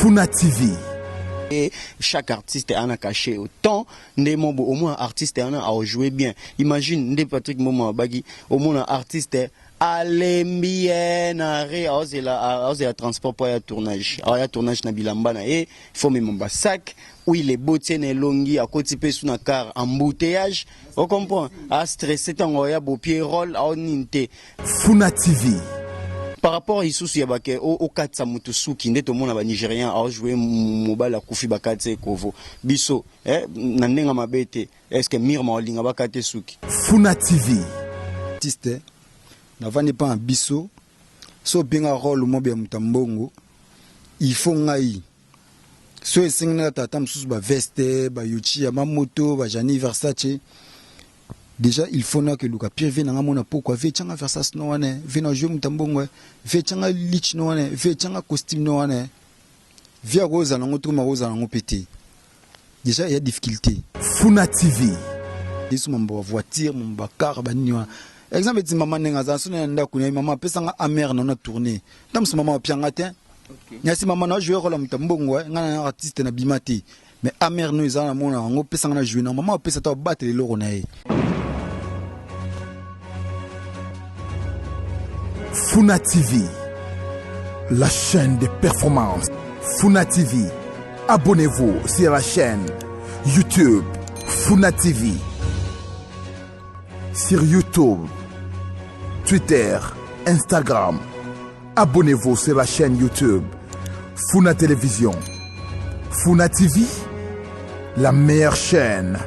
Funa TV. Et chaque artiste a un cachet autant des membres au moins artiste a joué bien. Imagine des Patrick Momo Bagui au moins un artiste allez bien arrêt à la transport pour le tournage. Alors il tournage na bilambana et faut même un sac où il est botté ne longi à côté pe sous na car embouteillage. On comprend à stresser tant ya beau pied roll à ninte. Funa TV. Par rapport à Issou Yabake, au Katsa Mutusuki, n'est au monde à Nigérien à jouer mobile à Koufi Bakate Kovo. Bisso, Nanenga Mabete, est-ce que Mirma Olinga Bakate Suki? Funa TV. Artiste, n'avant pas un bisso, so bien un rôle au mobile Mutambongo, il faut ngaï. So esingna tatam sous ba veste, ba yuchi, ba moto, ba Gianni Versace. Déjà, il faut que le pire vienne à mon pourquoi vêtanga Versace no ane, vienne jouer Mutambongo, vêtanga lich no ane, vêtanga costume no ane, via rose à l'angoto ma rose à l'angopété. Déjà, il y a difficulté. Funa TV. Ils sont mon voiture, mon car, banniwa. Exemple, si maman n'est pas sonné nda kunya, maman pesanga amer non a tourné. Tam ce maman piangatin. Ya si maman na jouer rôle Mutambongo, ngana artiste na bimati. Mais amer no izana mona ngo pesanga na jouer na maman pesa ta battre le loro na e. Funa TV, la chaîne des performances. Funa TV, abonnez-vous sur la chaîne YouTube Funa TV. Sur YouTube, Twitter, Instagram, abonnez-vous sur la chaîne YouTube Funa Télévision. Funa TV, la meilleure chaîne.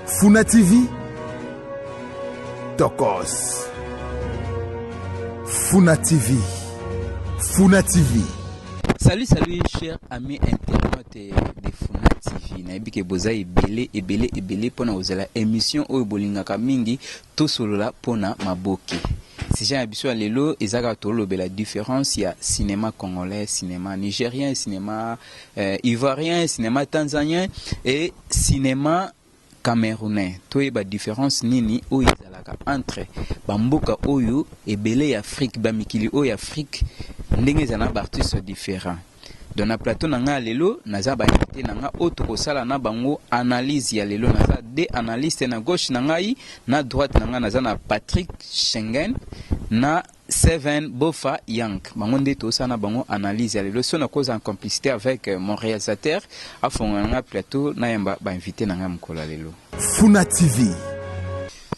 Funa TV, Tokos. Funa TV. Funa TV. Salut, chers amis internautes de Funa TV. Na ebike boza ebele pona ozela émission oyo bolingaka mingi to solola pona maboke. Si j'ai habitué lelo ezaka tolo la différence il y a cinéma congolais, cinéma nigérien, cinéma ivoirien, cinéma tanzanien et cinéma camerounais. Toi ba différence nini oyo ezalaka entre bamboka oyo ebele Afrique ba mikili oyo Afrique ndenge zana ba artistes différents. Dans na plateau nanga lelo naza ba invité nanga auto ko sala na bango analyse ya lelo naza des analystes na gauche nanga yi na droite nanga naza na Patrick Schengen na Seven Bofa Yank. Bango nde to sana bango analyse ya lelo so na cause en complicité avec mon réalisateur afon nga plateau na yamba ba invité nanga mkola lelo. Funa TV.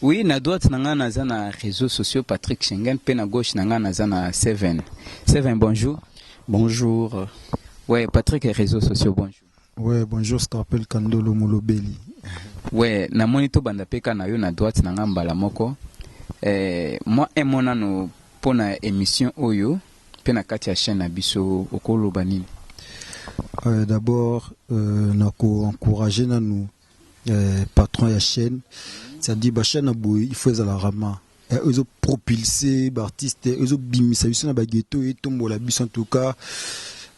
Oui, na droite nanga naza na réseaux sociaux Patrick Schengen pe na gauche nanga naza na Seven. Seven, bonjour. Bonjour. Ouais, Patrick, réseaux sociaux, bonjour. Ouais, bonjour, je t'appelle Kandolo Molobeli. Ouais, na monito banda peka na yo na droite na ngamba la moko. Moi et mon ano pona émission oyo pe na kati ya chaîne na biso okolo banini. D'abord, nako encourager na nous patron ya chaîne, c'est-à-dire ba chaîne boy, il faut la rama. Ils ont propulsé artistes, ils ont bimisa biso na ba ghetto et tombola biso en tout cas.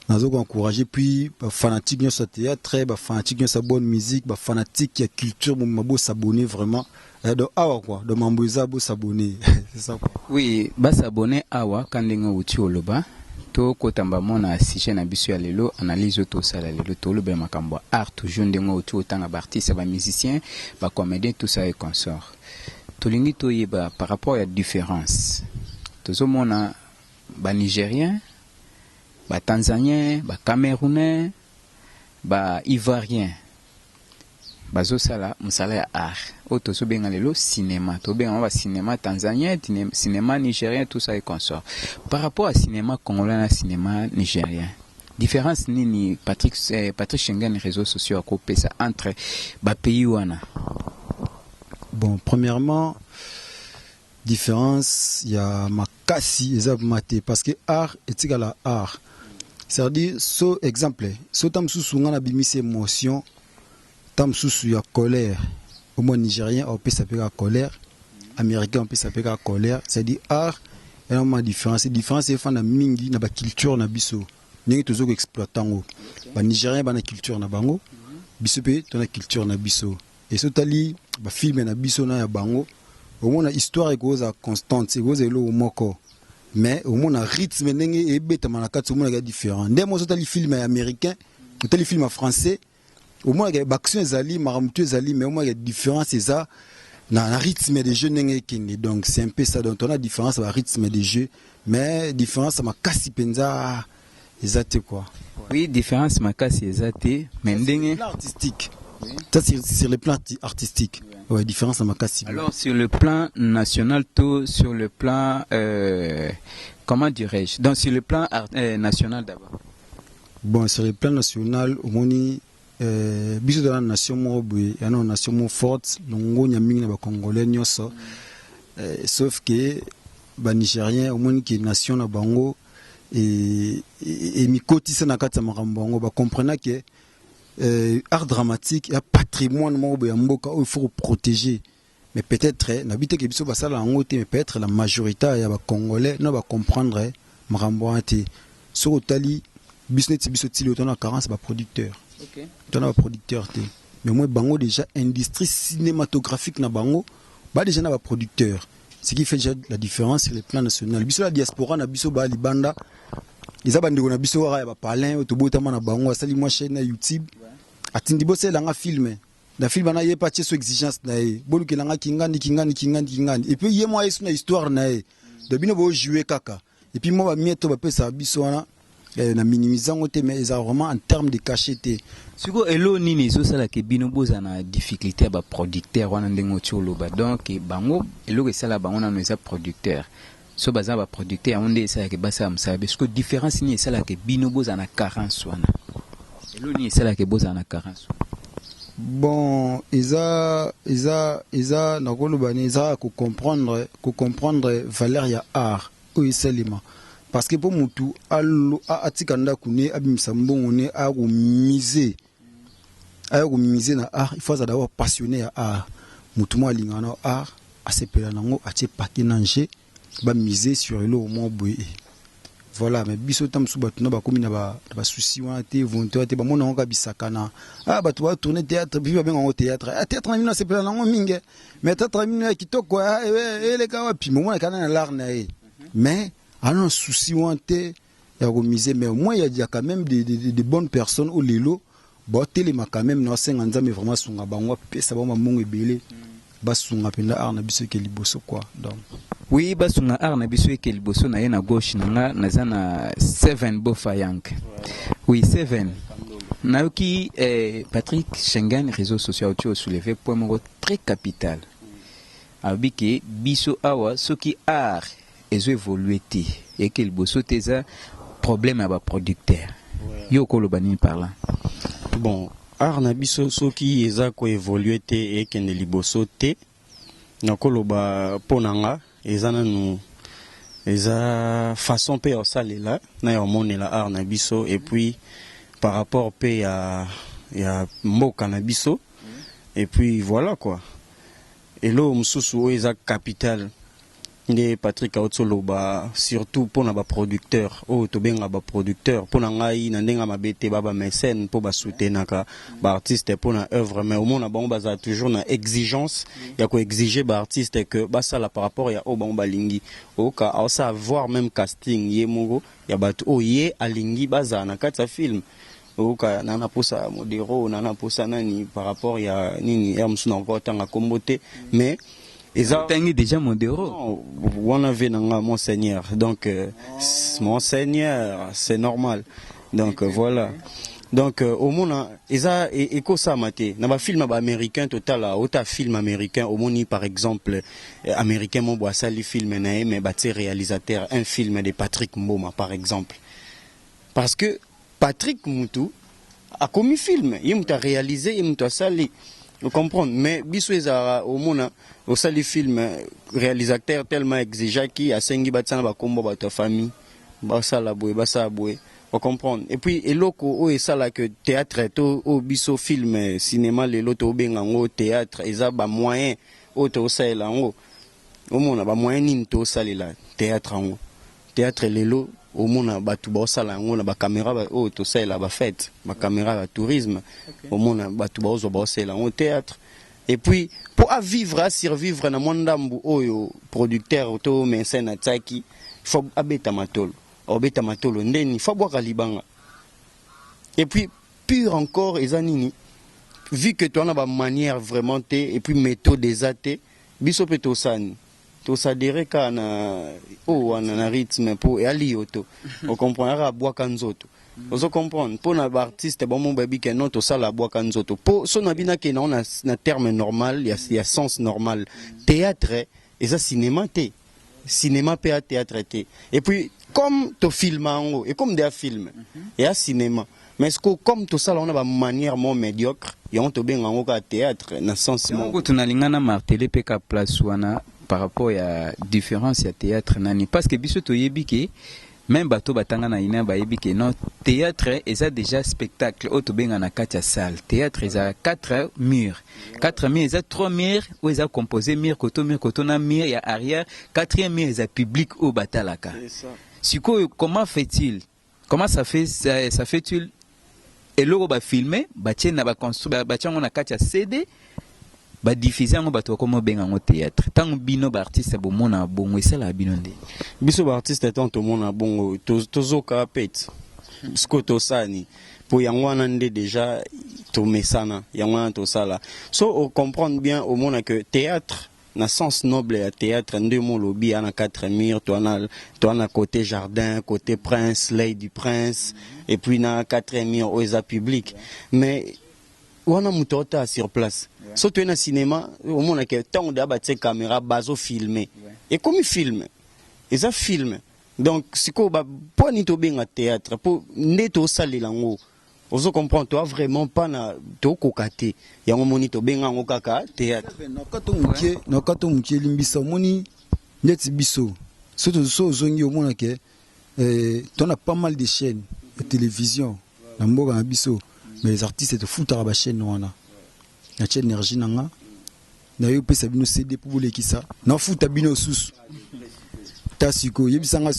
Nous avons encouragé puis fanatique de ce théâtre, fanatique de sa bonne musique, fanatique de la culture, bon s'abonner vraiment. Donc awa quoi, de mamboza bo s'abonner, c'est ça quoi. Oui, ba s'abonner awa kandenga uti oloba. To kotamba mona sujet na biso ya lelo analyse to sala lelo to lobe makambo art toujours ndengo uti otanga ba artiste ba musicien, ba comédien tout ça et consort. To lingi to yeba par rapport à la différence. Tozo mona ba nigérien ba tanzanien, ba camerounais, ba ivoirien. Bazo sala musala ya art. Oto so benga lelo cinéma. To benga ba cinéma tanzanien, cinéma nigérien tout ça et consort. Par rapport à cinéma congolais na cinéma nigérien. Différence nini Patrick Schengen réseaux sociaux ko pesa entre ba pays wana. Bon, premièrement, différence, il y a makasi ezabmate parce que art est égal à art. C'est-à-dire, so exemple, so tam susu ngana bimise émotion, tam susu ya colère. Au moins nigérien, on peut s'appeler à colère, américain, on peut s'appeler à colère. C'est-à-dire art, il y a une différence. La différence c'est fan na mingi na ba culture na biso. Ningi tozo exploitant. Ba nigérien ba na culture na bango, biso pe to na culture na biso. Et so tali ba film na biso na ya bango, au moins la histoire est cause constante, c'est cause lo moko. mais au moins un rythme ndenge et beta manakati au moins il différent ndé moi les films américains les films français au moins il y a action ezali maramutu ezali mais au moins il y a différence c'est ça na rythme des jeux ndenge kindi donc c'est un peu ça donc on a différence à rythme des jeux mais différence makasi penza ezate quoi. Oui, différence makasi ezate mais ndenge artistique. Ça c'est sur le plan artistique. Ouais, différence à makasi. Alors sur le plan national tout sur le plan comment dirais-je? Donc sur le plan national d'abord. Bon, sur le plan national, au moni biso de la nation mo boy, ya na nation mo forte, longo nyaming na ba congolais nyoso. Sauf que ba nigérien au moni qui nation na bango et mikoti ça na kati makambo bango ba comprendre que art dramatique et patrimoine mo boy mboka il faut protéger. Mais peut-être n'habite que biso ba sala ngote mais peut-être la majorité ya ba congolais na ba comprendre makambo ante. Sur Otali business biso tili autant na carence ba producteur. OK. Autant na ba producteur té. Mais moi bango déjà industrie cinématographique na bango ba déjà na ba producteur. Ce qui fait déjà la différence sur le plan national. Biso la diaspora na biso ba libanda. Ils abandé na biso wa ba palin to botama na bango sali moi chaîne na YouTube. Atindi bosse la nga filmer. Na film na yepa tieso exigence na e. Bolu ke langa kingani. Et puis yé moi na histoire na e. De bino bo jouer kaka. Et puis moi ba mieto ba pesa biso wana na minimisant ote mais ils ont vraiment en termes de cacheté. Siko elo nini zo sala ke bino boza na difficulté ba producteur wana ndengo tsholoba donc bango elo ke sala bango na noza producteur. So baza ba producteur onde sala ke basa msabe parce que différence ni sala ke bino boza na carence wana. Elo ni sala ke boza na carence. Bon, ils a na koloba ni za ko comprendre valeur ya art ou iselima. Parce que pour mutu allo atikanda kune abimisa mbongo ne a miser na art il faut d'abord passionné à art mutu mo alinga na art asepela nango atie paquet nanger ba miser sur le moment boye voilà mais biso tam su batu na ba komi na ba souci wana te volonté te ba mona ngo bisaka na batu ba tourner théâtre puis ba benga ngo théâtre théâtre na mina sepela nango mingi mais théâtre mina kitoko ele ka wapi mo mona kana na l'art na e mais un souci wanté ya remisé mais au moins il y a quand même des bonnes personnes au lelo ba telema quand même na senga nzambe vraiment sunga bango pesa ba mamongo ebele ba sunga penda art na biso ke liboso quoi donc oui ba sunga art na biso ke liboso na ye na gauche na naza na 7 Bofayang oui 7 naoki Patrick Schengen réseaux sociaux tu as soulevé point moko très capital abiki biso awa soki art ezo évolué et que le bosso teza problème à ba producteur yo koloba ni parlant bon art na biso soki eza ko évolué et que ne liboso te na koloba ponanga eza nanu eza façon pe osalela na yo monela art na biso et puis par rapport pe ya mboka na biso et puis voilà quoi et lo mususu eza capital Nde Patrick Aotsoloba surtout pour na ba producteur to benga ba producteur pour na ngai na ndenga mabete baba mécène pour ba soutenaka ba artiste pour na œuvre mais au monde na bango baza toujours na exigence ya ko exiger ba artiste que ba sala par rapport ya o bango balingi o ka ça voir même casting ye mongo ya batu o ye alingi baza na kata film o ka nana posa modero nana posa nani par rapport ya nini ya msuna encore tanga kombote mais T'as déjà modéro. On avait monseigneur, donc monseigneur, c'est normal. Donc voilà. Donc au monde, et quoi ça maté? Dans un film américain total, autant film américain, au monde par exemple américain mon bois ça les films mais bâti réalisateur un film de Patrick Mboma par exemple. Parce que Patrick Moutou a commis film, il m'a réalisé, il m'a sali. Vous comprenez, mais bisoueza au monde au sali film réalisateur tellement exigeant qui a sengi batana ba kombo ba ta famille ba sala boy ba sa boy vous comprenez et puis eloko o esala que théâtre to o biso film cinéma le loto benga ngo théâtre eza ba moyen o to sala ngo au monde ba moyen ni to salela théâtre ngo théâtre lelo au monde batu ba sala ngo na ba caméra ba o to sala ba fête ba caméra ba tourisme au monde batu ba zo ba sala ngo théâtre. Et puis, pour vivre, à survivre, na mwandambu oyo producteur auto mécène ataki faut abeta matolo obeta matolo ndeni faut boire libanga. Et puis pur encore ezanini vu que tu as une manière vraiment et puis méthode des athées biso pe tosani to s'adhérer ka na na rythme pour ali auto on comprendra boire kanzoto on comprendre pour un artiste bon mon baby que non to ça la boire kanzoto pour son abina que non na terme normal il y a sens normal théâtre et ça cinéma théâtre et puis comme to film et comme des films et à cinéma. Mais est-ce que comme tout ça, on a une manière moins médiocre, et on te bien en théâtre, dans le sens où tu n'as martelé peka place par rapport à différence à théâtre nani parce que biso to yebiki même bato batanga na ina ba yebiki non théâtre est déjà spectacle auto benga na katia salle théâtre est 4 murs est 3 murs où est composé mur koto na mur ya arrière 4e mur est public au batalaka. Siko comment ça fait-il et l'euro ba filmer ba tiena ba construire ba tiango na kati ya CD ba diffuser ngo bato comme benga ngo théâtre tant bino ba artiste bo mona bongo esala bino nde biso ba artiste tant to mona bongo tozoka pet sko to sani pour yango nande déjà to mesana yango to sala so on comprendre bien au monde que théâtre na sens noble à théâtre deux mots lobby à 4 murs toi na côté jardin côté prince l'œil du prince et puis na 4 murs aux public mais on a mutota sur place surtout na cinéma au monde que tant d'abattre caméra baso filmer et comme il filme et ça filme donc c'est quoi pour ni to bien à théâtre pour neto saler lango ozo comprendre toi vraiment pas na to kokate yango moni to benga ngo kaka théâtre na kato mukie limbisa moni neti biso surtout so zongi au mona ke on a pas mal de chaînes de télévision na mboka na biso mais les artistes te foutara ba chaîne wana na chaîne énergie nanga na yo pesa bino CD pour bolekisa na futa bino susu tasiko yebisanga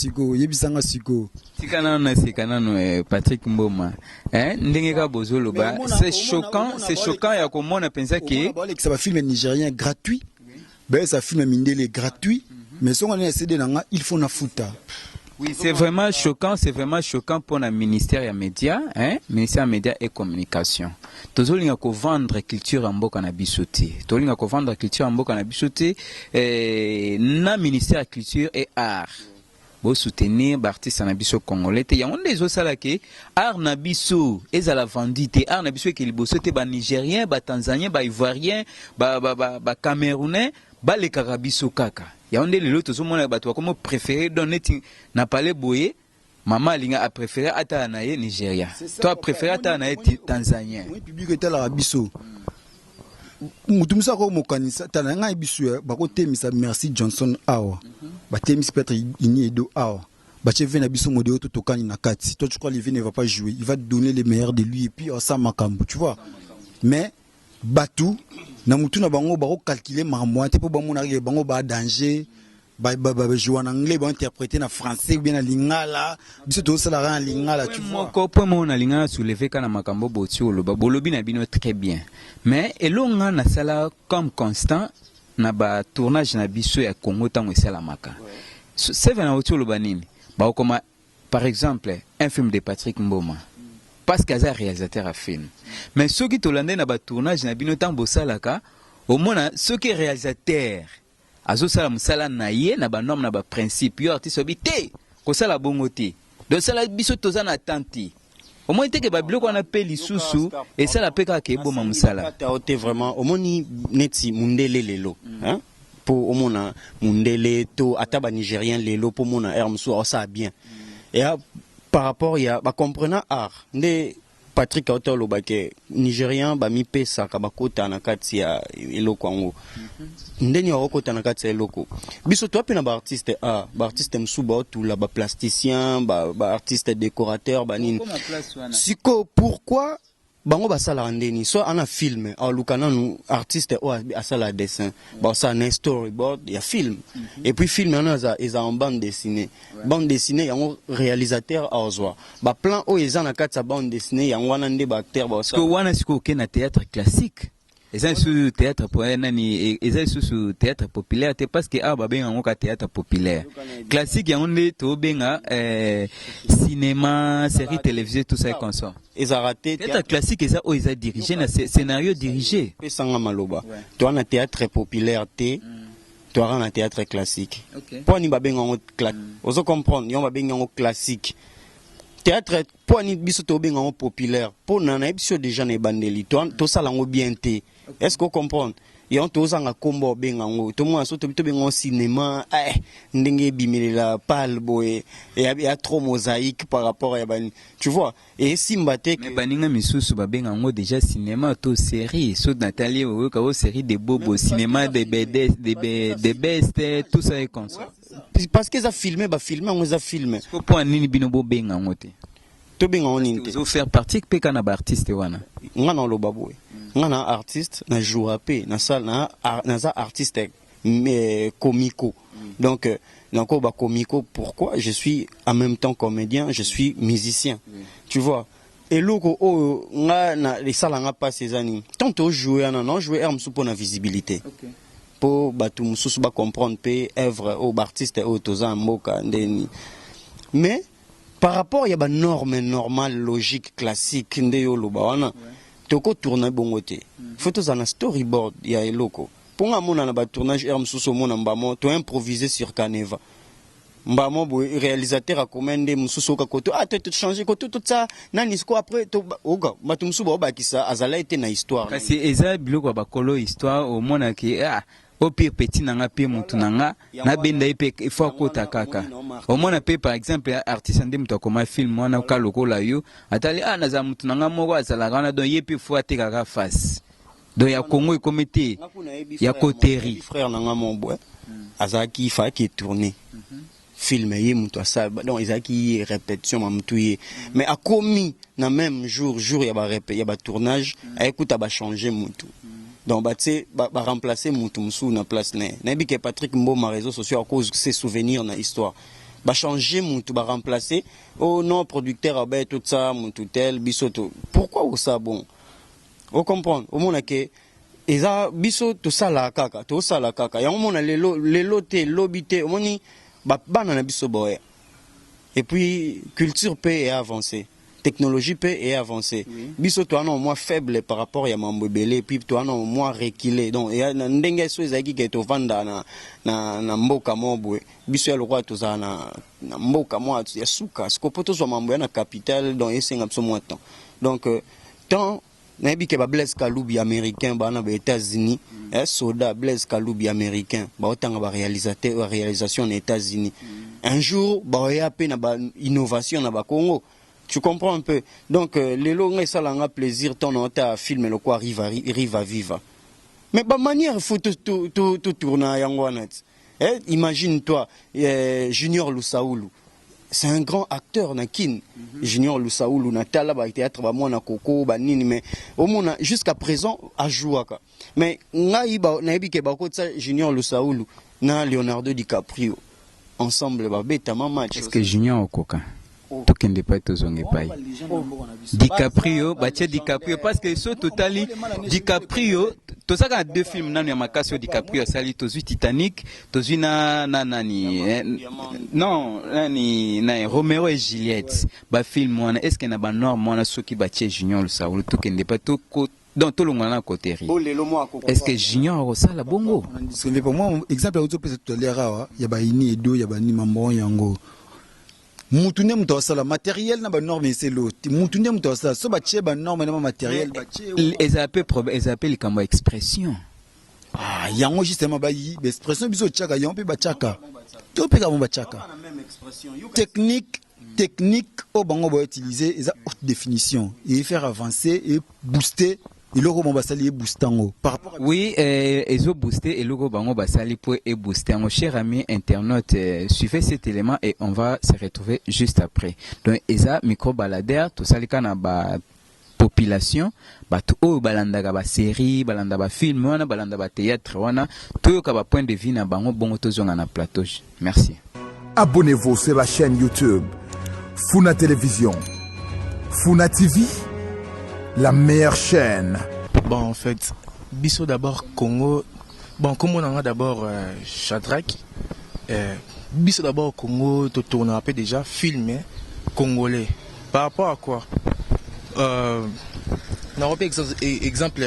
siko tikana na sikana no Patrick Mboma ndenge ka bozolo ba c'est choquant ya komona pensa que ça va film nigérien gratuit ben ça film mindele gratuit mais son on a CD nanga il faut na futa. Oui, c'est vraiment choquant pour le ministère des Médias, ministère des Médias et Communication. Tozolinga ko vendre culture en mboka na bisoté. Tozolinga ko vendre culture en mboka na bisoté na ministère de culture et art. Bo soutenir artistes na biso congolais te yango ndezo sala ke art na biso ezala vendite art na biso ke liboso te ba nigérien, ba tanzanien, ba ivoirien, ba camerounais, ba le karabiso kaka. Ya onde lelo tozomona bato comme préféré donner na parler boye maman linga a préféré ata na ye Nigeria toi préféré ata na ye Tanzanien oui public était la biso mutumisa ko mokanisa tananga biso ba ko temisa Merci Johnson awa ba temisa peut-être ini edo awa ba cheve na biso modelo to tokani na kati toi tu crois Lévi ne va pas jouer il va te donner les meilleurs de lui et puis ça makambo tu vois mais Batou na mutu na bango ba ko calculer marmoite pour bango na bango ba danger ba jouer en anglais ba interpréter na français ou bien na lingala biso to sala ran lingala tu vois ko po mo na lingala soulever kana makambo boti oloba bolobi na bino très bien mais elonga na sala comme constant na ba tournage na biso ya Congo tango sala maka c'est vena oti oloba nini ba comme par exemple un film de Patrick Mboma parce qu'il y a un réalisateur à film. Mais ceux qui tournent dans le tournage, au moins, ceux qui sont réalisateurs, azo sala musala na ye na ba norme na ba principe yo artiste obité ko sala bongote donc sala biso tozana attenti au moins te que ba biloko na pe lisusu et ça la peka ke boma musala ta vraiment au moni neti mundele lelo hein pour au mona mundele to ataba nigérien lelo pour mona ermso ça bien et par rapport il y a ba comprenant art ne Patrick Otolo bake nigérien ba mi pesa ka bakota na kati ya eloko ngo ndeni okota na kati ya eloko biso to pena ba artiste msuba tout là ba plasticien ba artiste décorateur ba nini siko pourquoi bango basala ndeni so ana film au lukana nu artiste o asala dessin ba ça un storyboard il y a film et puis film ana eza en bande dessinée yango réalisateur azwa ba plan o eza na kati ya bande dessinée yango wana nde ba acteur ba parce que wana siko ke na théâtre classique Et ça sous théâtre sous théâtre populaire parce que ah ba benga ngoka théâtre populaire classique ya onde to benga cinéma série télévisée tout ça comme ça. Ils ont raté théâtre classique et ça ils ont dirigé na scénario dirigé. Pesanga maloba. Toi na théâtre populaire tu auras un théâtre classique. Pour ni ba benga ngo classique. Oso comprendre, yo ba benga ngo classique. Théâtre pour ni biso to benga ngo populaire. Pour na biso déjà na bandeli. To ça lango bien té. Est-ce que vous comprenez? Et on tous en combo bengango. Tout le monde surtout bengango cinéma. Ndenge bimela palbo et il y a trop mosaïque par rapport à bani. Tu vois? Et si mbate mais baninga misusu ba bengango déjà cinéma to série. So Nathalie ou ka série des bobos cinéma des BD des best tout ça est comme ça. Parce qu'ils a filmé on les a filmé. Pourquoi nini binobo bengango te? To bengango ninte. Vous faire partie pe kana ba artiste wana. Ngana lo baboué. Ngana artiste na jouer na salle na artiste comico. Donc ba comico pourquoi je suis en même temps comédien, je suis musicien. Tu vois? Et loko nga na les salles nga pas ces années. Tant to jouer non jouer ermsu pour la visibilité. Pour batu mususu ba comprendre pe œuvre au artiste au toza mboka ndeni. Mais par rapport il y a ba norme normale logique classique ndeyo loba wana. Toko tourner bongote. Photos en storyboard ya eloko. Pour nga mona na ba tournage erm suso mona mbamo to improviser sur Caneva. Mbamo bo réalisateur a commandé mususo ka koto tu changer koto tout ça nani sko après to oga matumsu ba ba kisa azala été na histoire. Kasi eza biloko ba kolo histoire au mona ki au pire petit nanga pe mutu nanga na benda ipe ifo kota kaka au mona pe par exemple artiste ndem to koma film wana ka lokola yo atali na za mutu nanga moko azala kana don yepe fo ateka ka face do ya Congo e comité ya koteri frère nanga monbo azaki fa qui tourner film ye mutu asa donc ezaki répétition ma mutu ye mais a commis na même jour ya ba tournage a écoute ba changer mutu. Donc, bah, remplacer Moutoumsou na place ne. Nabi que Patrick Mboma réseaux sociaux à cause de ses souvenirs dans l'histoire. Bah changer Moutou, bah remplacer. Oh non, producteur a ben tout ça, Moutoutel, Bissoto. Pourquoi ou ça bon? Vous comprenez? Au monde que eza biso tout ça la kaka, tout ça la kaka. Ya au monde les lotés, l'obité, au monde bah banana biso boy. Et puis culture paix et avancée. Technologie peut et avancer. Biso toi non moins faible par rapport à mambo belé puis toi non moins reculé. Donc il y a ndenge so ezaki ke to vanda na mboka mobwe. Biso le roi to za na mboka mo ya suka. Ce que poto zo mambo na capitale donc esenga biso moins temps. Donc tant na bi ke ba Blaise Kaloubi américain ba na ba États-Unis, soda Blaise Kaloubi américain ba otanga ba réalisation aux États-Unis. Un jour ba ya pe na ba innovation na ba Congo. Tu comprends un peu. Donc, les longs ça l'a plaisir, ton auteur film le quoi Riva Viva. Mais bah manière, il faut tout tourner à Yangwanet. Imagine-toi, Junior Lusaoulou. C'est un grand acteur, Nakin. Junior Lusaoulou, Natala, bah, théâtre, bah, moi, na Coco, bah, nini, mais au moins, jusqu'à présent, à Jouaka. Mais, naïbi ke bako ça, Junior Lusaoulou, na Leonardo DiCaprio. Ensemble, bah, bêta, ma match. Est-ce que Junior au coca? Tokende pas tozonge pai DiCaprio DiCaprio parce que so totali DiCaprio to saka deux films nanu ya makasi DiCaprio sali tozui Titanic tozui na nani non nani na Romeo et Juliette ba film wana est-ce que na ba norme wana soki ba tie Junior le Saoul tokende pas to dans tout le monde à côté. Est-ce que Junior ça la bongo? Pour moi exemple auto peut être l'erreur il y a ba ini edo il y a ba ni mambo yango Moutoune mutosala matériel na ba norme c'est l'autre. Moutoune mutosala so ba tche ba norme na matériel ba tche. Ils appellent comme expression. Ah, yango justement ba yi expression biso tchaka yon pe ba tchaka. To pe ka mo ba tchaka. Technique au bango ba utiliser eza haute définition et faire avancer et booster. Et le robot basali boostango par rapport à... Oui, ils ont boosté et le robot basali pour et booster. Mon cher ami internaute, suivez cet élément et on va se retrouver juste après. Donc, Eza micro baladeur, tout ça, les ba population, ba tout balanda ba série, balanda ba film, wana balanda ba théâtre, wana tout ka ba point de vue na bango bongo tozonga na plateau. Merci. Abonnez-vous sur la chaîne YouTube Funa Télévision, Funa TV. La meilleure chaîne. Bon, en fait, Biso d'abord Congo. Bon, comme on en a d'abord Shadrach. Biso d'abord Congo, tu tournes un peu déjà filmé congolais. Par rapport à quoi? On exemple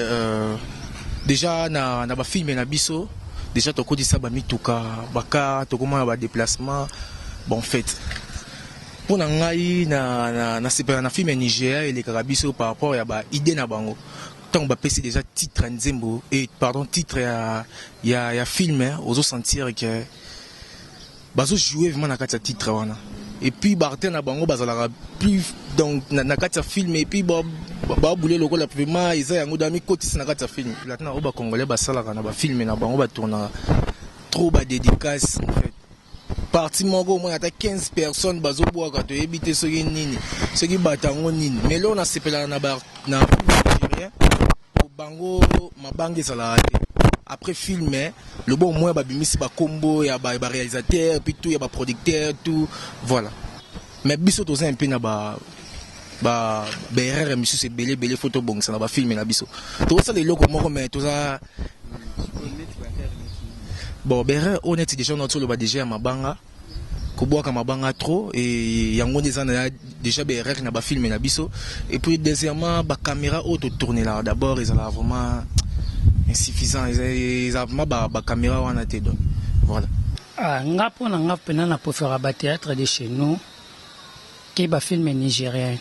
déjà na ba filmé na biso. Déjà tu connais ça ba mituka, baka, tu comment ba déplacement. Bon en fait. Pour nangai na film Nigeria et les Carabiso par rapport à ba idée na bango. Tant ba pesi déjà titre nzembo et pardon titre ya film aux sentir que bazo jouer vraiment na kati titre wana. Et puis barter na bango bazala plus donc na kati film et puis ba bouler logo la vraiment ils a ngoda mi kotisi na kati film. Maintenant ba congolais ba sala na ba film na bango ba tourna trop ba dédicace en fait. Parti mongo moi ata 15 personnes bazo boa ka to ebité so nini ce qui batango nini mais là on a sepela na Nigérien au bango mabangi sala après filmer le bon moi ba bimisi ba combo ya ba réalisateur puis tout ya ba producteur tout voilà mais biso to un peu na ba BRR monsieur c'est belé photo bon ça na ba filmer na biso to ça les loko moko mais to ça bon BRR honnête déjà notre le ba déjà mabanga koboaka mabanga trop et yango déjà BRR na ba filmer na biso et puis deuxièmement ba caméra auto tourner là d'abord ils ont vraiment insuffisant ils ont vraiment ba caméra wana te donc voilà nga pona nga pena na préfère ba théâtre de chez nous qui ba film nigérien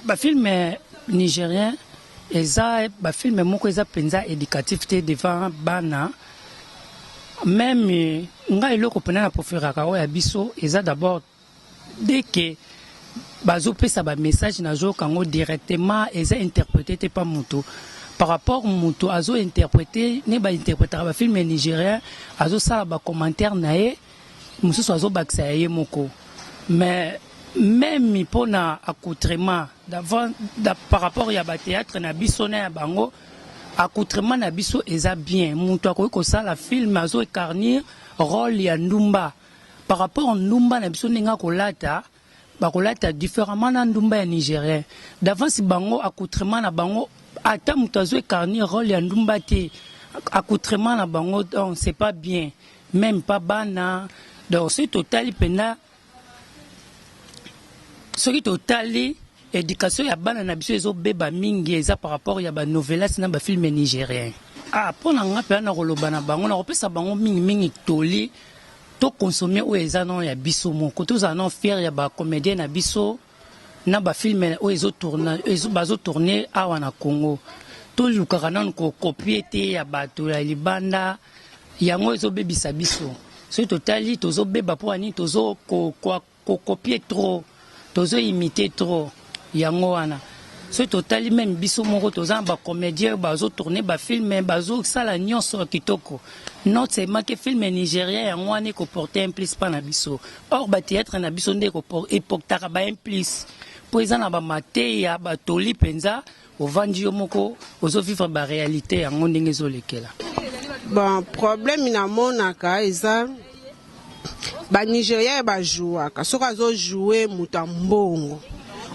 ba film nigérien eza ba film moko eza penza éducatif te devant bana même nga eloko pena na préfère ka oya biso eza d'abord dès que bazo pesa ba message na jo kango directement eza interprété te pas mutu par rapport mutu azo interpréter ne ba interpréter ba film nigérien azo sala ba commentaire nae mususu azo bakisa ye moko mais même pona accoutrement d'avant par rapport ya ba théâtre na biso na ya bango accoutrement na biso eza bien mutu akoki ko sala film azo écarnir rôle ya ndumba par rapport à ndumba na biso ninga kolata bakolata différemment na ndumba ya nigérien d'avance bango accoutrement na bango ata mutu azo écarnir rôle ya ndumba te accoutrement na bango donc c'est pas bien même pas bana donc c'est total pena ce qui total éducation ya bana na biso ezo beba mingi eza par rapport ya ba novelas na ba film nigérien pona nga pe na koloba na bango na kopesa bango mingi toli to consommer o eza non ya biso moko to za non faire ya ba comédien na biso na ba film o ezo tourner ezo bazo tourner awa na Congo to lukaka nan ko copier te ya bato ya libanda yango ezo bebisa biso so totali tozo beba po ani tozo ko copier trop tozo imiter trop yango wana so totali même biso moko toza ba comédien bazo tourner ba film bazo sala nyonso kitoko not seulement que film nigérien yango wana ko porter un plus pa na biso or ba théâtre na biso nde ko porter ba un plus po eza na ba mateya ba toli penza ovandi yo moko ozo vivre ba réalité yango ndenge ezolekela. Bon problème na monaka eza ba Nigérien ba jouaka soka zo jouer mutambongo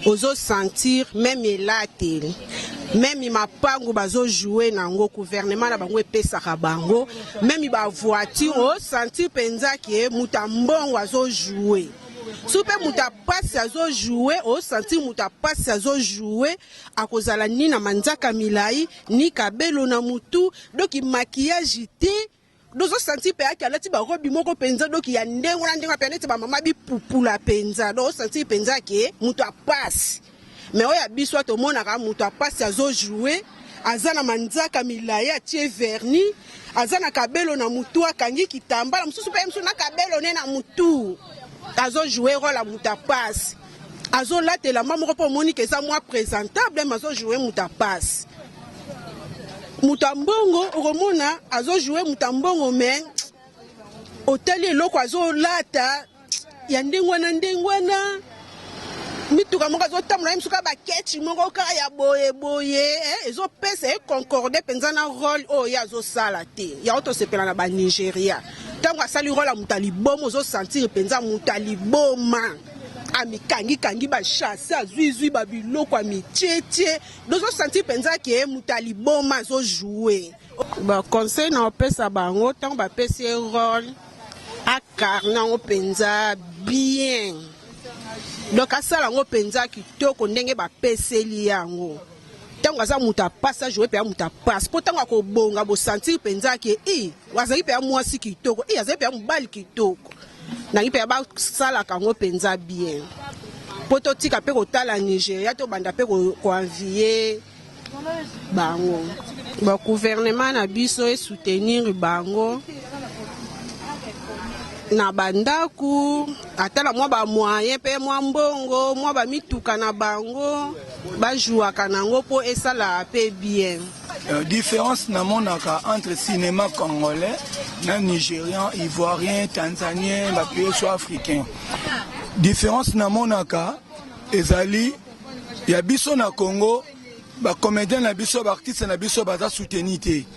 ozo sentir même elatel même mapango bazo jouer nango gouvernement na bango epesaka bango même ba voiture o sentir penza ke mutambongo azo jouer soupe muta passe azo jouer o sentir muta passe azo jouer akozala ni na manzaka milai ni kabelo na mutu donc maquillage te dozo sentir pe akala ti ba robi moko penza donc ya ndengo na ndengo penete ba mama bi pupula penza do sentir penza ke mutu passe mais oya biso to mona ka mutu passe azo jouer azana manzaka milaya tie vernis azana kabelo na mutu akangi kitambala mususu pe musu na kabelo ne na mutu azo jouer rôle la mutu passe azo latela mama ko moni ke ça moi présentable azo jouer mutu passe mutambongo romona azo jouer mutambongo mais hôtel eloko azo lata ya ndengwana mituka moko azo tamula msuka ba ketchi moko ka ya boye ezo pesa e concorder penza na rôle o ya zo sala te ya auto sepela na ba Nigeria tango asali rôle ya mutali bomo zo sentir penza mutali boma na mikangi kangi ba chasse azui ba biloko a michetie dozo sentir penza ke mutali boma zo jouer ba conseil na opesa bango tant ba pesi rôle a carna o penza bien donc asala ngo penza kitoko ndenge ba peseli yango tango aza muta passa jouer pe muta passe po tango ko bonga bo sentir penza ke wazali pe mwasi kitoko azali pe mobali kitoko na ipe ba sala kango penza bien poto tika pe ko tala Nigeria to banda pe ko envier bango ba gouvernement na biso e soutenir bango na bandaku atala mwa ba moyen pe mwa mbongo mwa ba mituka na bango ba joua kanango po esala pe bien. Différence na monaka entre cinéma congolais, na nigérian, ivoirien, tanzanien, ba pays soit africain. Différence na monaka ezali ya biso na Congo, ba comédien na biso ba artiste na biso baza soutenité.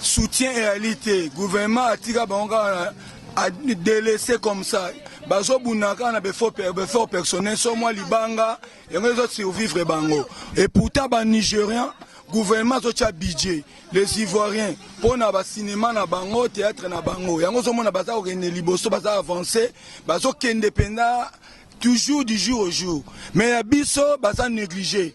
Soutien réalité, gouvernement atika bango a délaissé comme ça. Bazo bunaka na befort personnel so moi libanga et les survivre bango. Et pourtant ba nigérian gouvernement a budget les ivoiriens pour na ba cinéma na bango théâtre na bango yango zo mona baza okende liboso baza avancer bazo indépendant toujours du jour au jour mais ya biso baza négligé.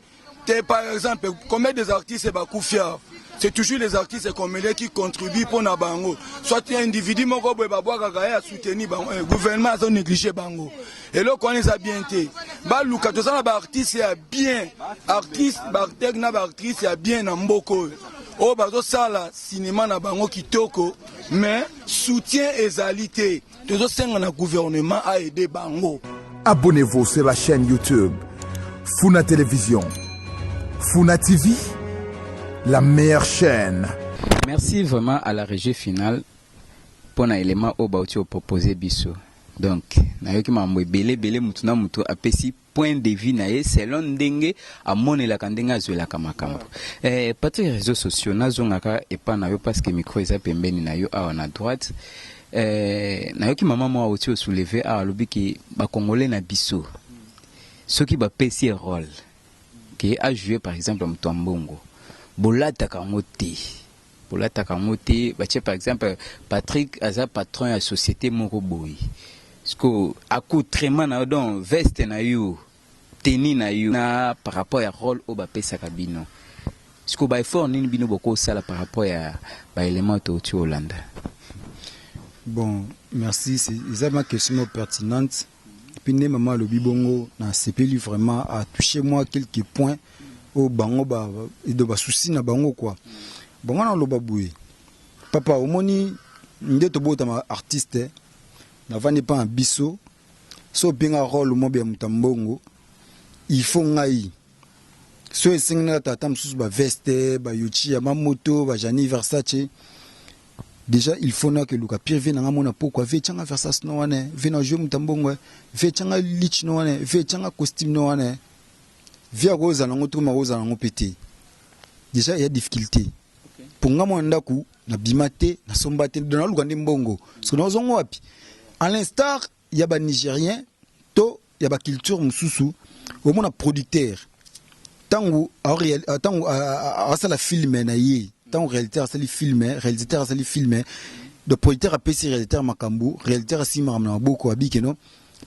Par exemple combien des artistes ba kufia c'est toujours les artistes comédiens qui contribuent pour na bango. Soit un individu moko boy ba boaka à soutenir bango, gouvernement a négligé bango. Et là quand les a bien été, ba luka to ça ba artiste ya bien, artiste ba techna ba actrice ya bien na mboko. O bazo sala cinéma na bango kitoko, mais soutien ezalité. Tozo senga na gouvernement a aider bango. Abonnez-vous sur la chaîne YouTube Funa Télévision. Funa TV, la meilleure chaîne. Merci vraiment à la régie finale pour un élément au bauti au proposé biso. Donc, nayoki mambo belé mutuna mutu apesi point de vue nae selon ndenge amone la kandenga zwela kamakambo. Pati réseaux sociaux nazongaka epa nayo parce que micro eza pembeni nayo awa na droite. Nayoki mama moi oti au soulever a lobi ki ba congolais na biso. Ceux qui ba pesi rôle qui a joué par exemple Mutambongo. Bolata kamote par exemple Patrick aza patron de la société Moroboy. Parce que accoutrement na don veste na yo tenue na yo na par rapport à rôle au bapesa kabino. Parce que ba effort nini bino boko sala par rapport à ba élément to Hollande. Bon, merci, c'est ma question pertinente. Puis maman le bibongo na sepeli vraiment a touché moi quelques points au bango ba et de ba souci na bango quoi. Bango na lo baboué. Papa omoni ndeto bota ma artiste na vandi pas un biso so pinga rôle mo bien mutambongo il faut ngai so esingna tata msusu ba veste ba yuchi ya mamoto ba Gianni Versace. Déjà il faut na que luka pire vena ngamona pourquoi ve tchanga Versace no wane vena jouer mutambongo ve tchanga lich no wane ve tchanga costume no wane via rosa na ngoto ma rosa na ngopete. Déjà il y a difficulté pour ngamona ndaku na bimate na sombate na luka ndembongo parce que na zongo wapi à l'instar il y a ba nigérien to il y a ba culture mususu au moins producteur tango tango à ça la filmer na yi tant réalisateur ça les filmer réalisateur ça les filmer de producteur a PC réalisateur makambu réalisateur si maramna boko abikeno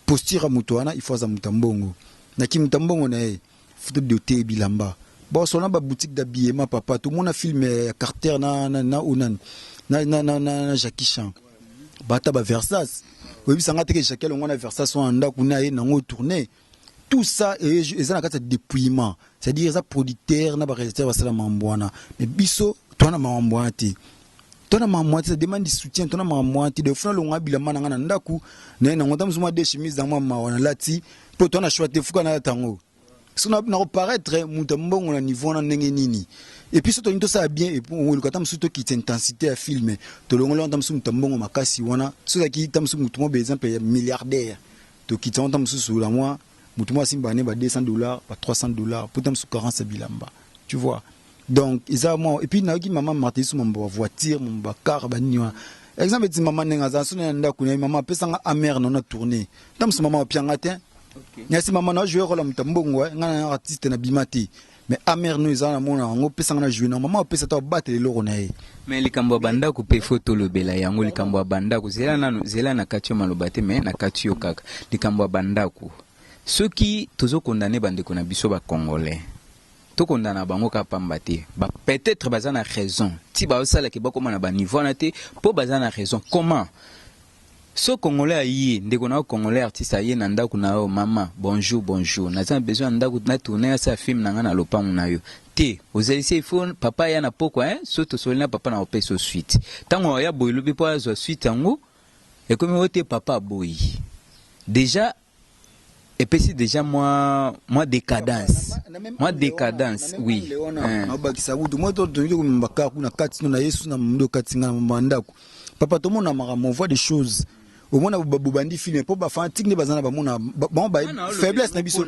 posture mutoana il faut za mutambongo na ki mutambongo na photo de thé bilamba bon sona ba boutique d'habillement papa tout le monde a filmé Carter na Jackie Chan bata ba Versace oui sanga teke Jackie on a Versace on anda kuna ye nango tourner tout ça et ça na dépouillement c'est-à-dire ça producteur na ba réalisateur basala mambwana mais biso tona mambwana ti tona mambwana ça demande du soutien tona mambwana ti de fois longa bilamba na ngana ndaku na ngota mzuma de chemise dans mama wana lati po tona choite fuka na tango si on a paraître mutambongo na niveau na ndenge nini et puis surtout tout ça bien et pour le katam surtout qui intensité à filmer to longo longo tamsu mutambongo makasi wana so qui tamsu mutumo par exemple milliardaire to qui tamsu sous la moi mutumo simba ne ba $200 ba $300 pour tamsu 40 bilamba tu vois donc isa moi et puis na ki maman marté sur mon voiture mon car ba niwa exemple ti maman nenga za suna nda kuna maman pesa nga amer non na tourner tamsu maman pianga te nyasi mama na jouer rôle mutambongo ngana artiste na bimati mais amer nous ezana mona ngo pesa ngana jouer na mama pesa ta battre le loro na ye mais likambo banda ku pe photo lobela yango likambo banda ku zela na katio malobate mais na katio kaka likambo banda ku soki tozo condamner bande ko na biso ba congolais to condamner bango ka pamba te ba peut-être bazana raison ti ba osala ke ba koma na ba niveau na te po bazana raison comment so congolais ayi ndeko na congolais artiste ayi na ndako na yo mama bonjour naza besoin ndako na tourner sa film na ngana lopangu na yo te ozalisi ifo papa ya na poko so to solina papa na opeso suite tango ya boy lobi po azo suite yango e comme wote papa boy déjà et puis déjà moi décadence oui na bakisa butu moi to dongi ko mbaka kuna kati na Yesu na ndo kati ngana mandako papa to mona mara m'envoie des choses au moins babandi film po ba fanatique ne bazana ba mona bon ba faiblesse na biso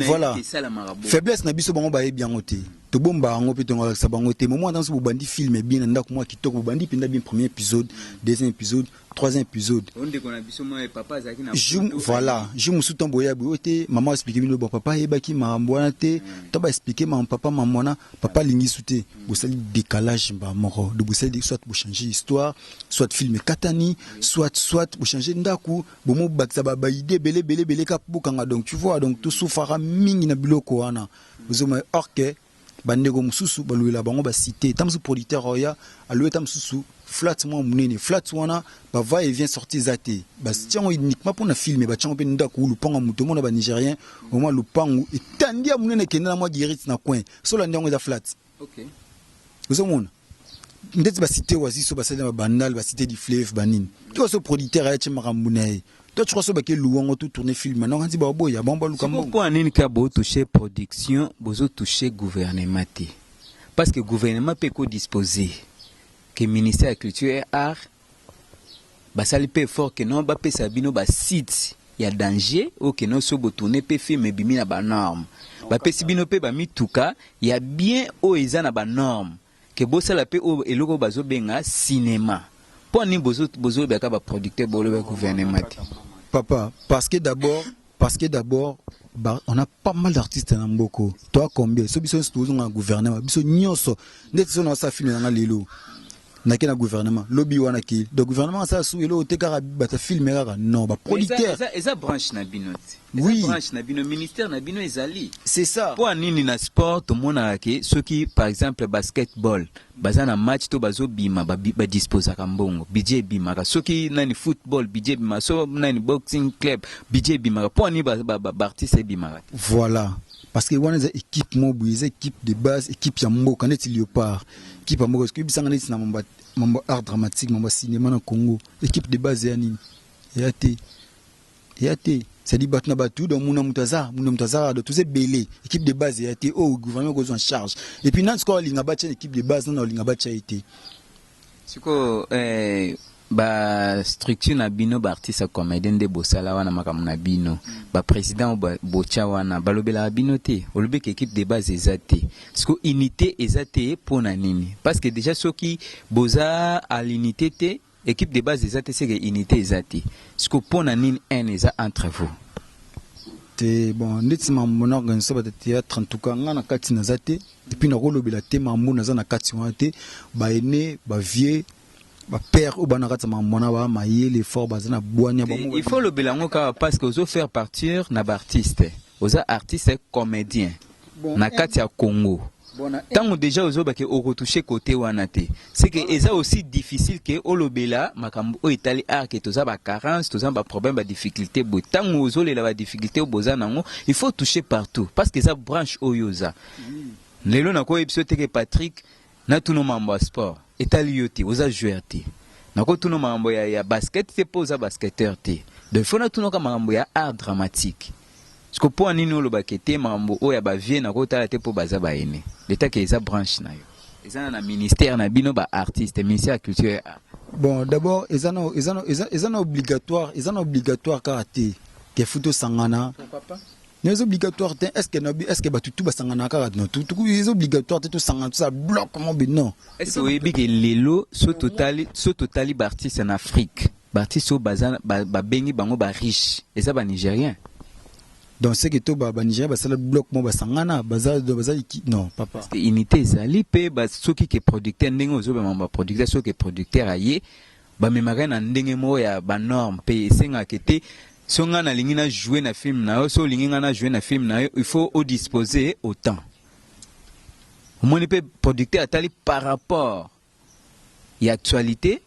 voilà faiblesse na biso bango ba bien ngote to bomba ngo pe to ngala sa bango te moment dans ce bobandi film bien ndako moi kitoko bobandi pinda bien premier épisode deuxième épisode troisième épisode voilà je me suis tombé à boté maman expliquer bino bon papa e baki mambwana te to ba expliquer maman papa mamona papa lingi souté bo sali décalage ba moro de bo sali soit bo changer histoire soit film katani soit bo changer ndako bo mo bakza ba idée belé ka bukanga donc tu vois donc tout soufara mingi na biloko wana bozoma orke bandego mususu baluela bango ba cité tamsu producteur oya alué tamsusu flat moi munene flat wana ba va et vient sortir zaté ba tiango uniquement pour na filmer ba tiango pe ndako lupango muto mona ba nigérien au moins lupango etandia munene kenda moi guérite na coin so la ndongo za flat OK vous mona ndeti ba cité waziso ba sala ba bandal ba cité du fleuve banine to so producteur ya chimaka munene toi tu crois que c'est louango tout tourner film maintenant quand tu vas boya bomba lukambo pourquoi nini ka bo toucher production bozo toucher gouvernement parce que gouvernement peut ko disposer que ministère de la culture et art ba sali pe fort que non ba pesa bino ba site ya danger ou que non so bo tourner pe film bimi na ba norme ba pesi bino pe ba mituka ya bien o eza na ba norme que bo sala pe o eloko bazo benga cinéma pour ni bozo beka ba producteur bo le gouvernement. Papa, parce que d'abord, on a pas mal d'artistes dans Mboko. Toi, combien? Ce biso c'est un gouvernement. Biso nyoso. Net so na sa film na lelo. Na kena gouvernement. Lobby wana ki. Le gouvernement ça sou elo te kara bata film kara non, ba producteur. Eza branche na bino. Oui. Branche na bino ministère na bino ezali. C'est ça. Pour nini na sport to mona ke ceux qui par exemple basketball, bazana match to bazo bima ba disposa ka mbongo. Budget bima ka ceux qui nani football budget bima so nani boxing club budget bima pour ni ba artiste bima. Voilà. Parce que wana za équipe mobilisée, équipe de base, équipe ya mboka net Léopard. Équipe ya mboka, parce que bisanga net na mambo art dramatique, mambo cinéma na Congo. Équipe de base ya nini? Yate. C'est dit batna batu dans muna mutaza de tous ces belés. Équipe de base yate au gouvernement gozo en charge. Et puis nan score linga bacha équipe de base nan linga bacha été. Siko ba structure na bino ba artiste comédien de bosala wana makamuna bino ba président bocha wana balobela bino te olobe ke équipe de base ezate siko unité ezate pona nini parce que déjà soki boza à l'unité te équipe de base ezate c'est que unité ezate siko pona nini un eza entre vous te bon nditsima mona organiser ba théâtre en tout cas ngana kati na zate et puis na rolobela te mambo na za na kati wana te ba aîné ba vieux ba père ou banakata mona ba maye l'effort bazana boanya ba il faut le belango parce que ozo faire partir na ba artiste oza artiste comédien na kati ya Congo tant déjà ozo ba ke o retoucher côté wana te c'est que eza aussi difficile que olobela makambo o itali art que toza ba carence toza ba problème ba difficulté bo tant ozo le la ba difficulté o bozana ngo il faut toucher partout parce que ça branche oyoza lelo na ko episode que Patrick na tuno mambo sport etali yote oza joueur te nako tuno mambo ya basket te poza basketteur te de fona tuno ka mambo ya art dramatique parce que pour nini lo bakete mambo o ya ba vie nako tala te po baza ba ene l'état que eza branche na yo eza na ministère na bino ba artiste ministère culture bon d'abord eza na obligatoire karaté ke futo sangana papa n'est obligatoire est-ce que batutu basangana kara non tout est obligatoire tout sangana tout ça bloque comment non est-ce que oui que lelo so totali artiste en Afrique artiste au bazan ba bengi bango ba riche et ça ba nigérien dans ce que to ba Nigeria ba sala bloc mo ba sangana baza non papa unité ezali pe ba soki ke producteur ndenge ozo ba producteur soki producteur aye ba memaka na ndenge mo ya ba norme pe esenga kete songa na lingi na jouer na film na yo so lingi na jouer na film na yo il faut au disposer autant mon pe producteur atali par rapport y actualité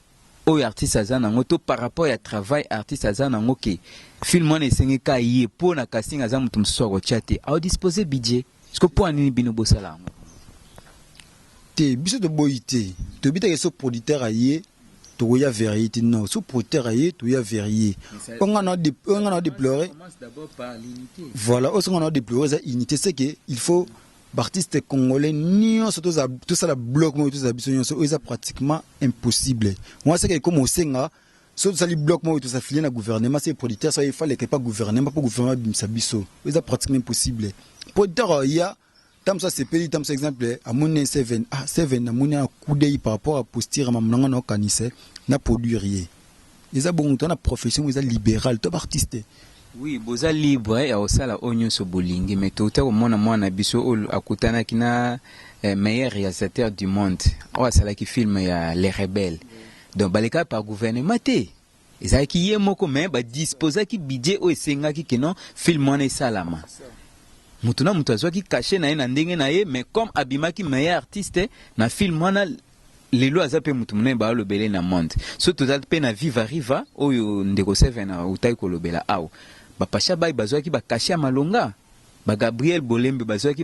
au artiste azana ngoto par rapport ya travail artiste azana ngoke film on esengi ka yé pour na casting azam mutum soko chate au disposer budget est-ce que pour anini bino bosala te biso de boité to bita ke so producteur ayé to ya vérité non so producteur ayé to ya vérité on a déploré d'abord par l'unité voilà on a déploré ça unité c'est que il faut artistes congolais nion surtout tout ça la bloc moi tout ça biso nyonso eza pratiquement impossible moi c'est que comme au senga surtout ça les bloc moi tout ça filé na gouvernement c'est producteur ça il fallait que pas gouvernement pas gouvernement bimsa biso eza pratiquement impossible producteur ya tam ça c'est pays tam exemple à mon 7 na mon coup d'œil par rapport à posture mamnanga na kanise na produire rien eza bon ton na profession eza libéral to artiste. Oui, boza libre ya osala onyo so bolingi mais tout à mwana biso akutana kina meilleur réalisateur du monde. O sala ki film ya Les Rebelles. Donc baleka par gouvernement té. Eza ki ye moko mais ba disposer ki budget o esenga ki kenon film wana salama. Mutuna mutu azwa ki caché na ye na ndenge na ye mais comme abima ki meilleur artiste na film wana lelo azape mutu mune ba lobele na monde. So total pe na Viva Riva oyo ndeko 7 na utai ko lobela awo. Ba pasha bai bazwaki ba kasha malonga ba Gabriel Bolembe bazwaki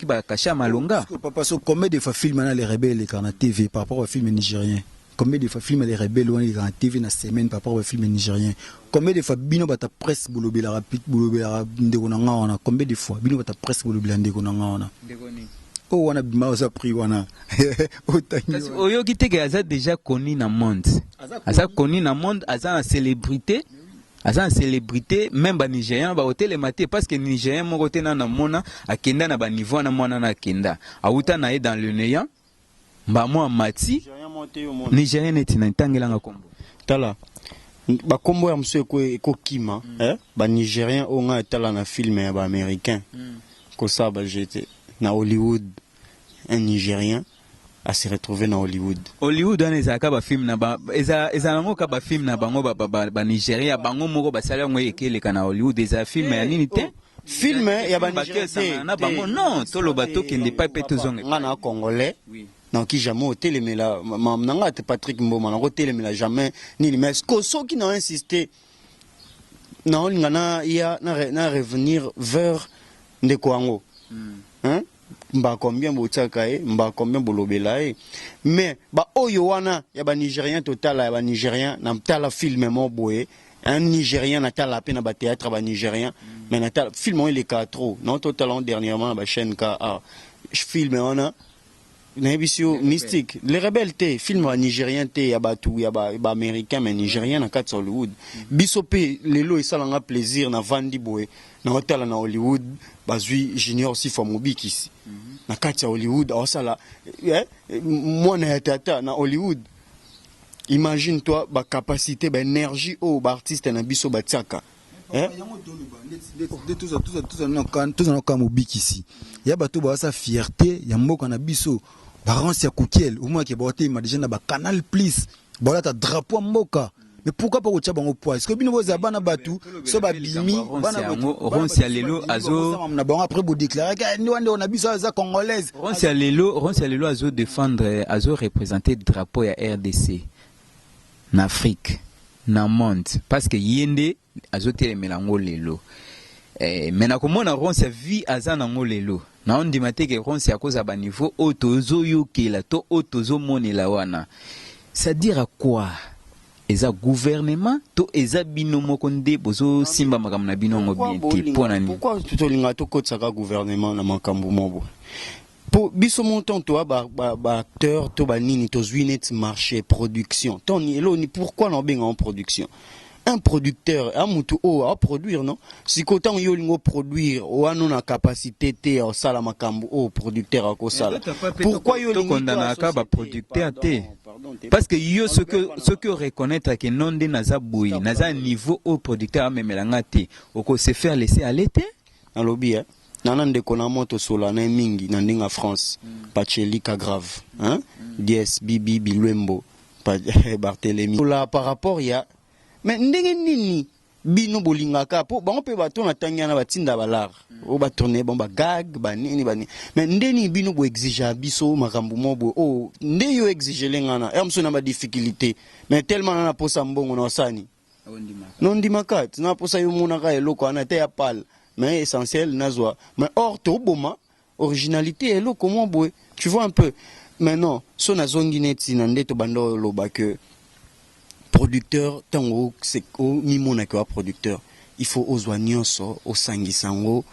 ba kasha malonga papa so combien de fois film na Les Rebelles et na TV par rapport au film nigérien combien de fois film Les Rebelles on na TV na semaine par rapport au film nigérien combien de fois bino bata presse bolobela rapide bolobela ndeko na ngana combien de fois bino bata presse bolobela ndeko na ngana oh wana bima oza pris wana parce oyo kiteke aza déjà connu na monde aza connu na monde aza une célébrité Azan célébrité même ba Nigérian ba hôtel maté parce que Nigérian mo côté na mona akenda na ba niveau na mona na kenda auta na dans le néant ba mo mati Nigérian neti na tangela nga kombo tala ba kombo ya mso ko kima ba Nigérian o nga tala na film ya ba américain ko ça ba j'étais na Hollywood un Nigérien à se retrouver dans Hollywood. Hollywood on ezaka ba film na ba ezango ka ba film na bango ba Nigeria bango moko ba sala ngo ekele kana Hollywood eza film ya nini te film ya ba Nigeria na bango non tolo bato kende pa peto zonge ngana congolais non qui jamais hôtel mais là nanga te Patrick Mboma na hôtel mais jamais ni mais so qui n'a insisté non ngana ya na revenir vers Ndekwango hein mba combien botaka mba combien bolobela mais ba oyo wana ya ba Nigérien total ya ba Nigérien na tala film mo boye un Nigérien na tala pe na ba théâtre ba Nigérien mais na tala film il est trop non total dernièrement ba chaîne ka film on a n'ébisio mystique Les Rebelles té film ba Nigérien té ya ba tout ya ba américain mais Nigérien na kat Hollywood bisope lelo esalanga plaisir na vandi boye na hôtel na Hollywood bazui junior aussi Famobiki ici na kati ya Hollywood osala moi na tata na Hollywood imagine toi ba capacité ba énergie au ba artiste na biso ba tiaka tout ça comme Mobiki ici ya bato ba sa fierté ya mboka na biso ba ransi ya kukiel au moins ke ba hote déjà na ba Canal Plus ba ta drapeau mboka. Mais pourquoi pas au Tchabango poids? Est-ce que bino vous abana batu so ba bimi bana ronsia lelo azo na bon après vous déclarer que ni wande on a biso za congolaise ronsia lelo azo défendre azo représenter drapeau ya RDC en Afrique na monde parce que yende azo telemela ngolelo mais na komona ronsia vie azana ngolelo na on dit maté que ronsia koza ba niveau otozo yokela to otozo monela wana ça dire à quoi eza gouvernement to eza bino moko nde bozo simba makambo na bino ngo bien pona ni pourquoi tolinga to kotsaka gouvernement na makambo mobo pour biso montant to ba acteur to ba nini to zwinet marché production ton elo ni pourquoi na benga en production un producteur a mutu o a produire non si kotan yo lingo produire o ano na capacité te o sala makambo o producteur a ko sala pourquoi yo lingo condamna ka ba producteur te parce que yo ce que reconnaître que non de naza boui naza niveau au producteur même melangate oko se faire laisser aller te na lobby nana ndeko na moto sola na mingi na ndinga France Pacheli grave hein DS Bibi Bilwembo Barthélemy là par rapport ya mais ndenge nini bino bolingaka po bango pe bato na tangana batinda balar o ba tourner bon ba gag ba nini mais ndeni bino bo exiger biso makambo mobo o nde yo exiger lengana amso na ba difficulté mais tellement na posa mbongo na sani non dimakat na posa yo mona ka eloko ana te ya pal mais essentiel nazwa mais or to boma originalité elo comment boy tu vois un peu maintenant son azongi neti na ndeto bando loba que producteur tango c'est au mimona que producteur il faut aux nyonso au sangisango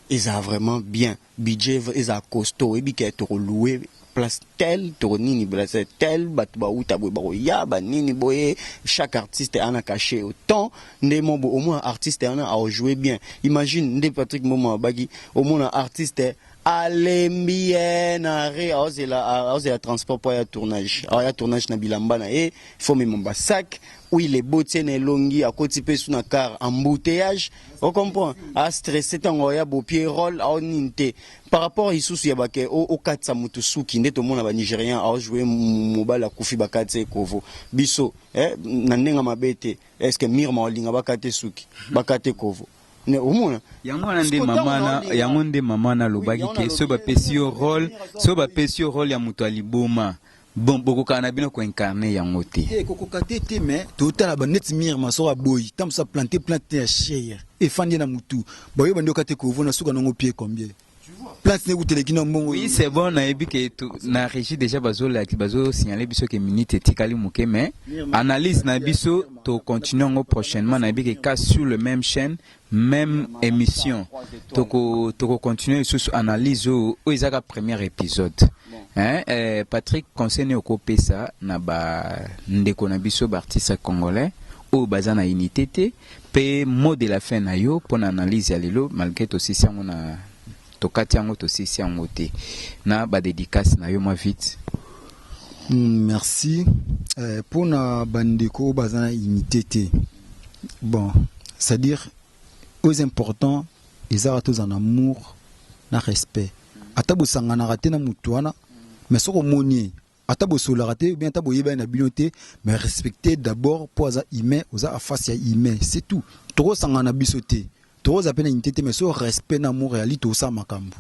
ils a vraiment bien budget ils a costaud et bi que to louer place tel to nini place tel batu ba uta bo ya ba nini boye chaque artiste ana caché autant ndemo au moins artiste ana a joué bien imagine Ndé Patrick Momo bagi au moins artiste alembien arrêt la transport pour ya tournage na bilamba na il faut même mon sac où il est beau tiene longi à côté pe sous na car embouteillage on comprend à stresser tango ya beau pied roll à ninte par rapport isusu ya bake au katsa mutu suki ndeto mona ba nigérien a jouer mobala kufi bakatse kovo biso na ndenga mabete est-ce que mirma olinga bakate suki bakate kovo ne umuna yango nde mama na lobaki ke so ba pesio rôle ya mutu aliboma bon boko kana bino ko incarner yango te koko katete mais total ba net mirma so boy tam sa planter ya cher et fandi na mutu boyo bando kate ko vona suka nango pied combien place ne kuteleki na mbongo oui c'est bon na ebi ke na régie déjà bazo signaler biso ke minute etikali muke mais analyse na biso to continuer prochainement na ebi ke cas sur le même chaîne même émission toko continuer sur analyse au ezaka premier épisode hein Patrick conseil oko pesa na ba ndeko na biso artiste congolais au bazana unité te pe mot de la fin na yo pour analyse ya lelo malgré to si sango na tokati yango to si sango te na ba dédicace na yo moi vite. Merci pour na bandeko bazana unité te bon c'est-à-dire aux importants ils ont tous en amour na respect atabo sangana raté na mutuana mais soko moni atabo sola raté bien tabo yeba na binoté mais respecter d'abord pour za humain oza face ya humain c'est tout trop sangana bisoté trop za pena unité mais so respect na amour réalité au sa makambo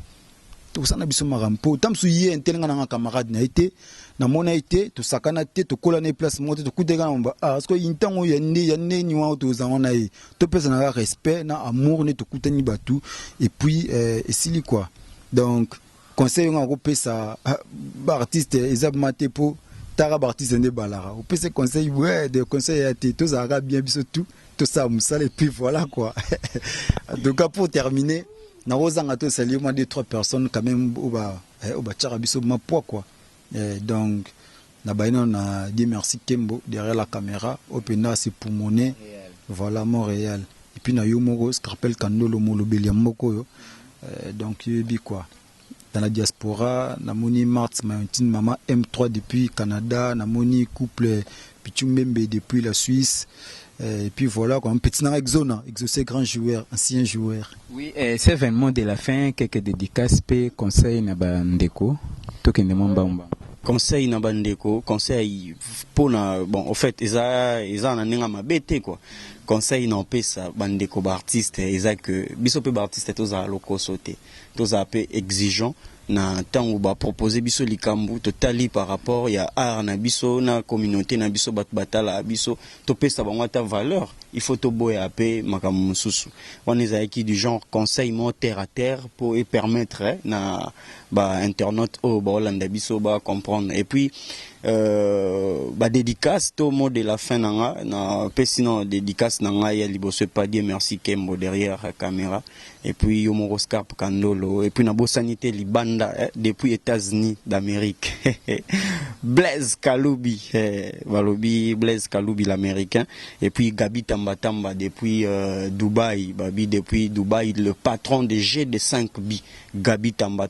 to sa na biso makambo tam su yé intelenga na camarade na été na mona été to sakana té to kola na place monte to kuteka na mba parce que intango ya ne ni wa to za na yi to pesa na respect na amour ne to kutani batu et puis et sili quoi donc conseil on pesa artiste ezab maté po tara artiste ne balara on pesa conseil ouais de conseil à té to za bien biso tout ça musala et puis voilà quoi donc pour terminer na rozanga to saluer moi 2-3 personnes quand même au ba tchara biso ma poids quoi donc na baino na dit merci Kembo derrière la caméra opena c'est pour monnaie voilà Montréal et puis na yo moko scarpel kandolo molobeli moko yo donc bi quoi dans la diaspora na moni Marthe Mayantine maman M3 depuis Canada na moni couple Pichumbembe depuis la Suisse. Et puis voilà, comme un petit Exona, exaucé grand joueur, ancien joueur. Oui, c'est événement de la fin, quelques dédicaces, conseil na bandeko, tokende mbamba. Conseil na bandeko, conseil pour na bon, en fait, ils na ninga mabete quoi. Conseil na pesa bandeko ba artiste, ils que biso pe ba artiste toza loko sauté, toza pe exigeant. Na tango ba proposer biso likambu totali par rapport ya art na biso na communauté na biso batala biso to pesa bango ta valeur il faut to boya pe makamu mususu on est qui du genre conseil mo terre à terre pour permettre na ba internaute au ba Hollande biso ba comprendre et puis ba dédicace to mot de la fin na pe sinon dédicace na ya liboso pas dire merci Kembo derrière la caméra et puis yo mo Scarpe Kandolo et puis na bo sanité libanda depuis États-Unis d'Amérique Blaise Kaloubi Blaise Kaloubi l'américain et puis Gabi Tamba depuis Dubaï, Babi depuis Dubaï, le patron de G5B, Gabi Tamba,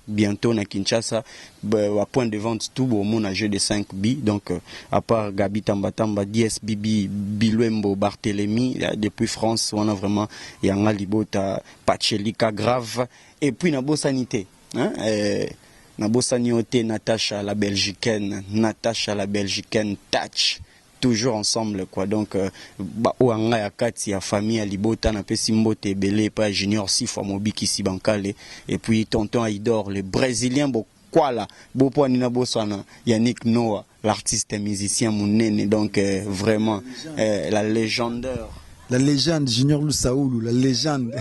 bientôt na Kinshasa, à point de vente tout au monde à G5B, donc à part Gabi Tamba, DSBB, Biluembo, Barthélemy, depuis France, on a vraiment Yanga Libota, Pachelika grave, et puis Nabo Sanité, hein, Nabo Sanité, Natacha la Belgicaine, Touch. Toujours ensemble quoi, donc oanga ya kati ya famille ya Libota na pesi mbote belé pa Junior Sifa Mobiki Sibankale et puis tonton Aïdor le brésilien bokwala bopo nina bosana Yannick Noah l'artiste musicien munene, donc vraiment la légendaire. La légende, Junior Lusaoulou, la légende.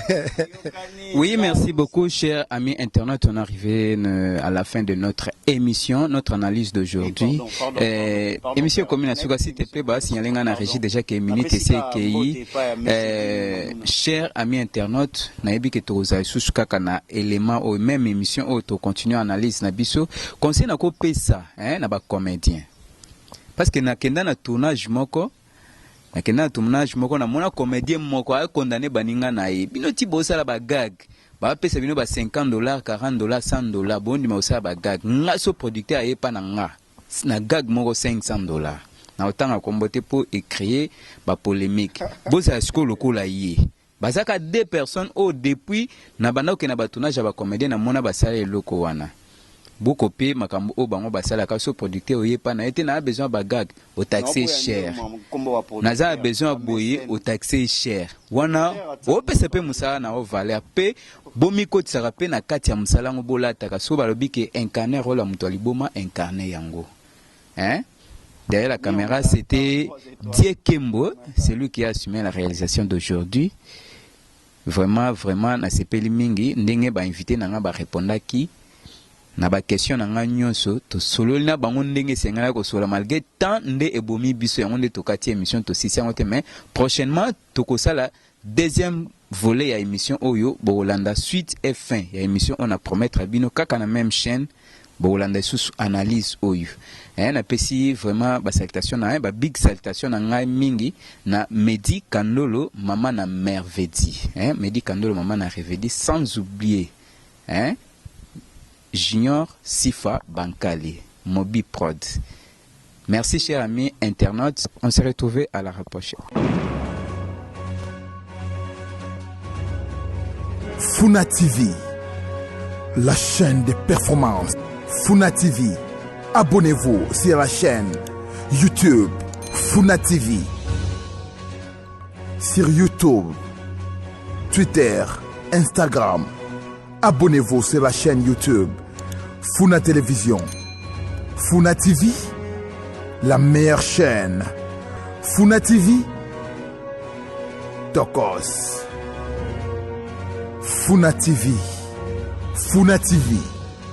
Oui, merci beaucoup, chers amis internautes. On est arrivé à la fin de notre émission, notre analyse d'aujourd'hui. Émission commune à Souga, s'il te plaît, bah, signaler à la régie déjà que minute CKI. Chers amis internautes, naïbi que tu as sous kakana élément ou même émission où tu continues à analyser nabiso. Conseil n'a qu'au ça, hein, n'a pas comédien. Parce que na kenda na tournage moko. Nakena tournage moko na mona comédien moko a condamné baninga na ye bino ti bosala ba gag ba pesa bino ba $50 $40 $100 bondi ma osala ba gag nga so producteur aye pa na nga na gag moko $500 na otanga kombote pour créer ba polémique bosa siko lokola ye bazaka 2 personnes au depuis na banda ke na ba tournage ba comédien na mona basala eloko wana beaucoup pe makambo o bango basala ka so producteur oye pa na été na besoin ba gag au taxé cher naza besoin boye au taxé cher wana o pese pe musala na o valeur pe bomi ko tsaka pe na kati ya musala ngo bolata ka so balobi ke incarner rôle muto liboma incarner yango hein. Derrière la caméra c'était Die Kembo, celui qui a assumé la réalisation d'aujourd'hui. Vraiment na sepeli mingi ndenge ba invité na nga ba répondaki na ba question na nga nyonso to solo na bango ndenge sengala ko sola malgré tant nde ebomi biso yango nde to kati émission to sisi yango te, mais prochainement to ko sala deuxième volet ya émission oyo Bolanda suite et fin ya émission on a promettre bino kaka na même chaîne Bolanda sous analyse oyo na pesi vraiment ba salutation na ba big salutation na ngai mingi na Medi Kandolo mama na Mervedi Medi Kandolo mama na Revedi, sans oublier Junior Sifa Bankali, Mobi Prod. Merci chers amis internautes, on se retrouve à la prochaine. Funa TV, la chaîne des performances. Funa TV, abonnez-vous sur la chaîne YouTube Funa TV. Sur YouTube, Twitter, Instagram. Abonnez-vous sur la chaîne YouTube Funa Télévision. Funa TV, la meilleure chaîne. Funa TV, Tokos. Funa TV. Funa TV.